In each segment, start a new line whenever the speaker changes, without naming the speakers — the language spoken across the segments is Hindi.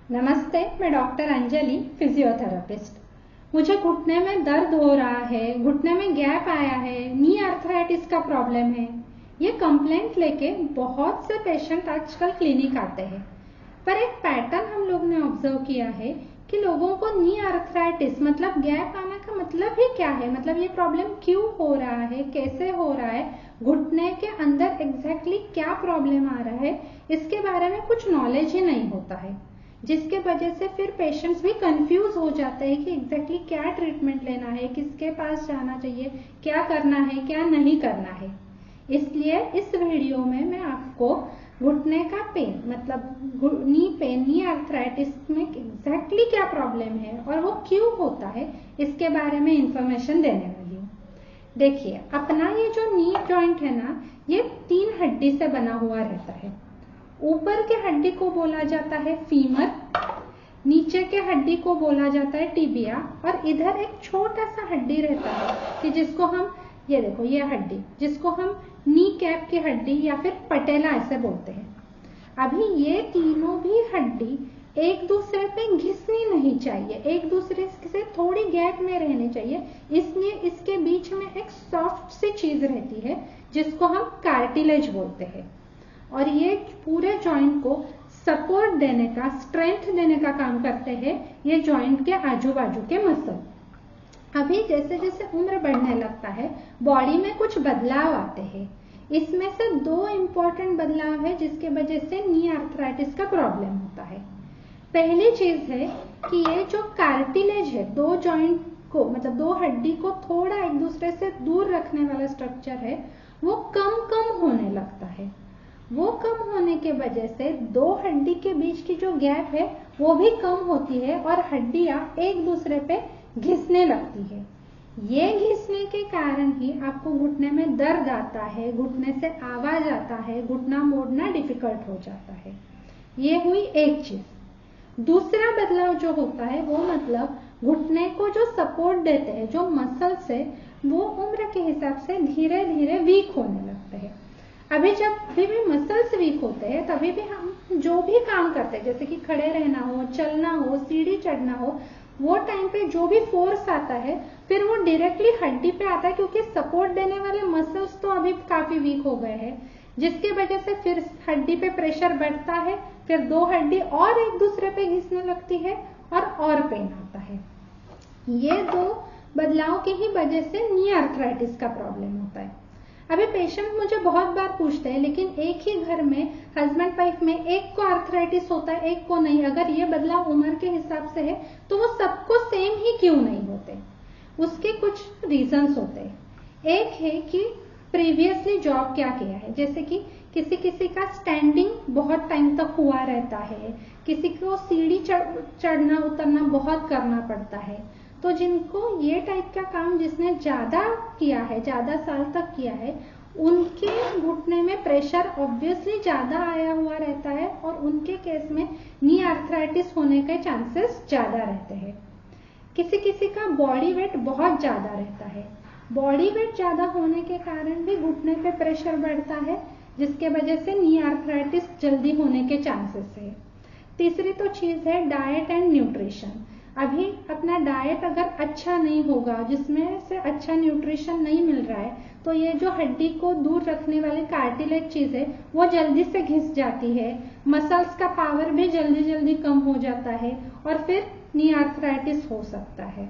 नमस्ते, मैं डॉक्टर अंजलि, फिजियोथेरेपिस्ट। मुझे घुटने में दर्द हो रहा है, घुटने में गैप आया है, नी आर्थराइटिस का प्रॉब्लम है। ये कंप्लेंट लेके बहुत से पेशेंट आजकल क्लिनिक आते हैं। पर एक पैटर्न हम लोग ने ऑब्जर्व किया है कि लोगों को नी आर्थराइटिस मतलब गैप आने का मतलब ही क्या है, मतलब ये प्रॉब्लम क्यों हो रहा है, कैसे हो रहा है, घुटने के अंदर एग्जैक्टली क्या प्रॉब्लम आ रहा है, इसके बारे में कुछ नॉलेज ही नहीं होता है। जिसके वजह से फिर पेशेंट्स भी कंफ्यूज हो जाते हैं कि एग्जैक्टली क्या ट्रीटमेंट लेना है, किसके पास जाना चाहिए, क्या करना है, क्या नहीं करना है। इसलिए इस वीडियो में मैं आपको घुटने का पेन मतलब नी पेन, नी आर्थराइटिस में एग्जैक्टली क्या प्रॉब्लम है और वो क्यों होता है, इसके बारे में इंफॉर्मेशन देने वाली हूँ। देखिए, अपना ये जो नी जॉइंट है ना, ये 3 हड्डी से बना हुआ रहता है। ऊपर के हड्डी को बोला जाता है फीमर, नीचे के हड्डी को बोला जाता है टिबिया, और इधर एक छोटा सा हड्डी रहता है कि जिसको हम, ये देखो ये हड्डी, जिसको हम नी कैप की हड्डी या फिर पटेला ऐसे बोलते हैं। अभी ये तीनों भी हड्डी एक दूसरे पे घिसनी नहीं चाहिए, एक दूसरे से थोड़ी गैप में रहने चाहिए। इसलिए इसके बीच में एक सॉफ्ट सी चीज रहती है जिसको हम कार्टिलेज बोलते हैं, और ये पूरे जॉइंट को सपोर्ट देने का, स्ट्रेंथ देने का काम करते हैं ये जॉइंट के आजू बाजू के मसल। अभी जैसे जैसे उम्र बढ़ने लगता है, बॉडी में कुछ बदलाव आते हैं। इसमें से 2 इंपॉर्टेंट बदलाव है जिसके वजह से नी आर्थराइटिस का प्रॉब्लम होता है। पहली चीज है कि ये जो कार्टिलेज है, 2 जॉइंट को मतलब 2 हड्डी को थोड़ा एक दूसरे से दूर रखने वाला स्ट्रक्चर है, वो कम कम होने लगता है। वो कम होने के वजह से 2 हड्डी के बीच की जो गैप है वो भी कम होती है और हड्डियां एक दूसरे पे घिसने लगती है। ये घिसने के कारण ही आपको घुटने में दर्द आता है, घुटने से आवाज आता है, घुटना मोड़ना डिफिकल्ट हो जाता है। ये हुई एक चीज। दूसरा बदलाव जो होता है वो मतलब घुटने को जो सपोर्ट देते हैं, जो मसल्स है, वो उम्र के हिसाब से धीरे धीरे वीक होने लगते हैं। अभी जब भी मसल्स वीक होते हैं तभी भी हम जो भी काम करते हैं, जैसे कि खड़े रहना हो, चलना हो, सीढ़ी चढ़ना हो, वो टाइम पे जो भी फोर्स आता है फिर वो डायरेक्टली हड्डी पे आता है, क्योंकि सपोर्ट देने वाले मसल्स तो अभी काफी वीक हो गए हैं, जिसके वजह से फिर हड्डी पे प्रेशर बढ़ता है, फिर 2 हड्डी और एक दूसरे पे घिसने लगती है और पेन आता है। ये 2 बदलाव की ही वजह से नी आर्थराइटिस का प्रॉब्लम होता है। अभी पेशेंट मुझे बहुत बार पूछते हैं, लेकिन एक ही घर में हस्बैंड वाइफ में एक को आर्थराइटिस होता है, एक को नहीं। अगर ये बदलाव उम्र के हिसाब से है तो वो सबको सेम ही क्यों नहीं होते? उसके कुछ रीजंस होते हैं। एक है कि प्रीवियसली जॉब क्या किया है, जैसे कि किसी किसी का स्टैंडिंग बहुत टाइम तक हुआ रहता है, किसी को सीढ़ी चढ़ना उतरना बहुत करना पड़ता है। तो जिनको ये टाइप का काम जिसने ज्यादा किया है, ज्यादा साल तक किया है, उनके घुटने में प्रेशर ऑब्वियसली ज्यादा आया हुआ रहता है और उनके केस में नी आर्थराइटिस होने के चांसेस ज्यादा रहते हैं। किसी किसी का बॉडी वेट बहुत ज्यादा रहता है, बॉडी वेट ज्यादा होने के कारण भी घुटने पे प्रेशर बढ़ता है, जिसके वजह से नी आर्थराइटिस जल्दी होने के चांसेस है। तीसरी तो चीज है डाइट एंड न्यूट्रिशन। अभी अपना डाइट अगर अच्छा नहीं होगा, जिसमें से अच्छा न्यूट्रिशन नहीं मिल रहा है, तो ये जो हड्डी को दूर रखने वाली कार्टिलेज चीज है वो जल्दी से घिस जाती है, मसल्स का पावर भी जल्दी जल्दी कम हो जाता है और फिर नी आर्थराइटिस हो सकता है।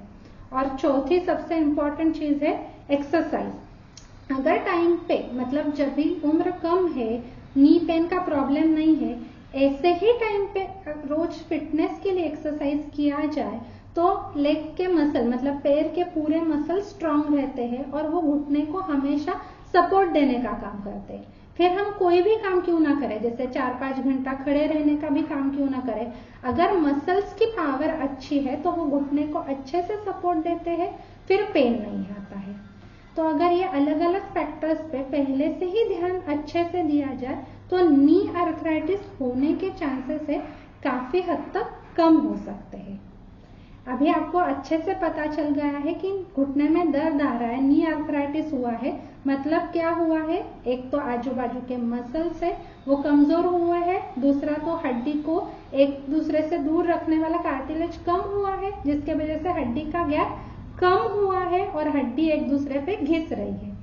और चौथी सबसे इम्पोर्टेंट चीज है एक्सरसाइज। अगर टाइम पे मतलब जब भी उम्र कम है, नी पेन का प्रॉब्लम नहीं है, ऐसे ही टाइम पे रोज फिटनेस के लिए एक्सरसाइज किया जाए तो लेग के मसल मतलब पैर के पूरे मसल स्ट्रांग रहते हैं और वो घुटने को हमेशा सपोर्ट देने का काम करते हैं। फिर हम कोई भी काम क्यों ना करें, जैसे 4-5 घंटा खड़े रहने का भी काम क्यों ना करें, अगर मसल्स की पावर अच्छी है तो वो घुटने को अच्छे से सपोर्ट देते हैं, फिर पेन नहीं आता है। तो अगर ये अलग अलग फैक्टर्स पे पहले से ही ध्यान अच्छे से दिया जाए तो नी आर्थराइटिस होने के चांसेस है काफी हद तक कम हो सकते हैं। अभी आपको अच्छे से पता चल गया है कि घुटने में दर्द आ रहा है, नी आर्थराइटिस हुआ है, मतलब क्या हुआ है? एक तो आजू बाजू के मसल्स है वो कमजोर हुए हैं, दूसरा तो हड्डी को एक दूसरे से दूर रखने वाला कार्टिलेज कम हुआ है, जिसके वजह से हड्डी का गैप कम हुआ है और हड्डी एक दूसरे पे घिस रही है।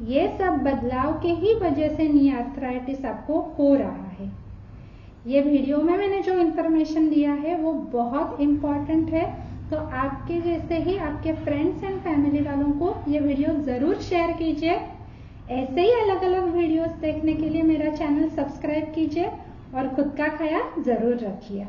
ये सब बदलाव के ही वजह से नी आर्थराइटिस आपको हो रहा है। ये वीडियो में मैंने जो इंफॉर्मेशन दिया है वो बहुत इम्पोर्टेंट है, तो आपके जैसे ही आपके फ्रेंड्स एंड फैमिली वालों को ये वीडियो जरूर शेयर कीजिए। ऐसे ही अलग अलग वीडियोस देखने के लिए मेरा चैनल सब्सक्राइब कीजिए और खुद का ख्याल जरूर रखिए।